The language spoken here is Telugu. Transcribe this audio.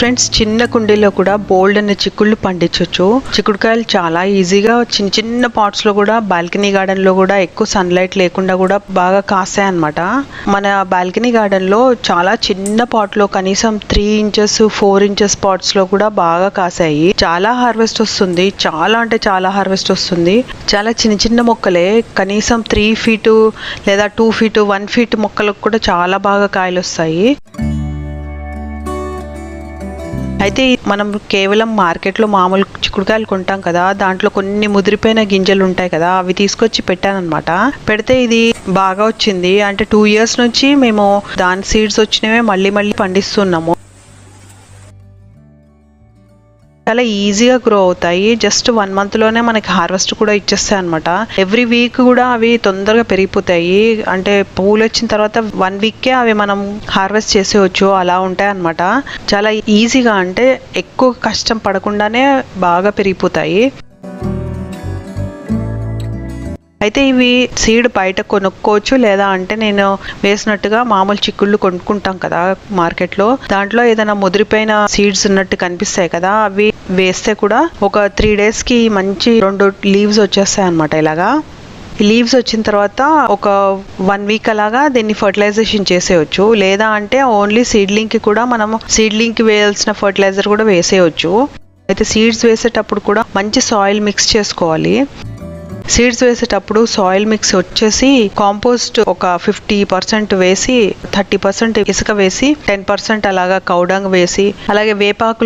ఫ్రెండ్స్, చిన్న కుండీలో కూడా బోల్డ్ అనే చిక్కుళ్ళు పండించవచ్చు. చిక్కుడుకాయలు చాలా ఈజీగా చిన్న చిన్న పాట్స్ లో కూడా, బాల్కనీ గార్డెన్ లో కూడా ఎక్కువ సన్లైట్ లేకుండా కూడా బాగా కాస్తాయి అన్నమాట. మన బాల్కనీ గార్డెన్ లో చాలా చిన్న పాట్ లో కనీసం 3 ఇంచెస్ 4 ఇంచెస్ పాట్స్ లో కూడా బాగా కాసాయి. చాలా హార్వెస్ట్ వస్తుంది, చాలా అంటే చాలా హార్వెస్ట్ వస్తుంది. చాలా చిన్న చిన్న మొక్కలే, కనీసం 3 feet లేదా 2 feet 1 feet మొక్కలకు కూడా చాలా బాగా కాయలు వస్తాయి. అయితే మనం కేవలం మార్కెట్లో మామూలు చిక్కుడుకాయలు కొంటాం కదా, దాంట్లో కొన్ని ముదిరిపోయిన గింజలు ఉంటాయి కదా, అవి తీసుకొచ్చి పెట్టానన్నమాట. పెడితే ఇది బాగా వచ్చింది. అంటే 2 years నుంచి మేము దాని సీడ్స్ వచ్చినవే మళ్ళీ మళ్ళీ పండిస్తున్నాము. చాలా ఈజీగా గ్రో అవుతాయి. జస్ట్ 1 month లోనే మనకి హార్వెస్ట్ కూడా ఇచ్చేస్తాయి అనమాట. ఎవ్రీ వీక్ కూడా అవి తొందరగా పెరిగిపోతాయి. అంటే పూలు వచ్చిన తర్వాత 1 weekకే అవి మనం హార్వెస్ట్ చేసేయచ్చు, అలా ఉంటాయి అనమాట. చాలా ఈజీగా, అంటే ఎక్కువ కష్టం పడకుండానే బాగా పెరిగిపోతాయి. అయితే ఇవి సీడ్ బయట కొనుక్కోవచ్చు, లేదా అంటే నేను వేసినట్టుగా మామూలు చిక్కుళ్ళు కొనుక్కుంటాం కదా మార్కెట్లో, దాంట్లో ఏదైనా ముదిరిపోయిన సీడ్స్ ఉన్నట్టు కనిపిస్తాయి కదా, అవి వేస్తే కూడా ఒక 3 days కి మంచి 2 leaves వచ్చేస్తాయి అనమాట. ఇలాగా లీవ్స్ వచ్చిన తర్వాత ఒక 1 week అలాగా దీన్ని ఫర్టిలైజేషన్ చేసేయచ్చు. లేదా అంటే ఓన్లీ సీడ్లింగ్కి కూడా మనము సీడ్లింగ్కి వేయాల్సిన ఫర్టిలైజర్ కూడా వేసేయచ్చు. అయితే సీడ్స్ వేసేటప్పుడు కూడా మంచి సాయిల్ మిక్స్ చేసుకోవాలి. సీడ్స్ వేసేటప్పుడు సాయిల్ మిక్స్ వచ్చేసి కాంపోస్ట్ ఒక 50% వేసి, 30% ఇసుక వేసి, 10% అలాగా కౌడంగ్ వేసి, అలాగే వేపాకులు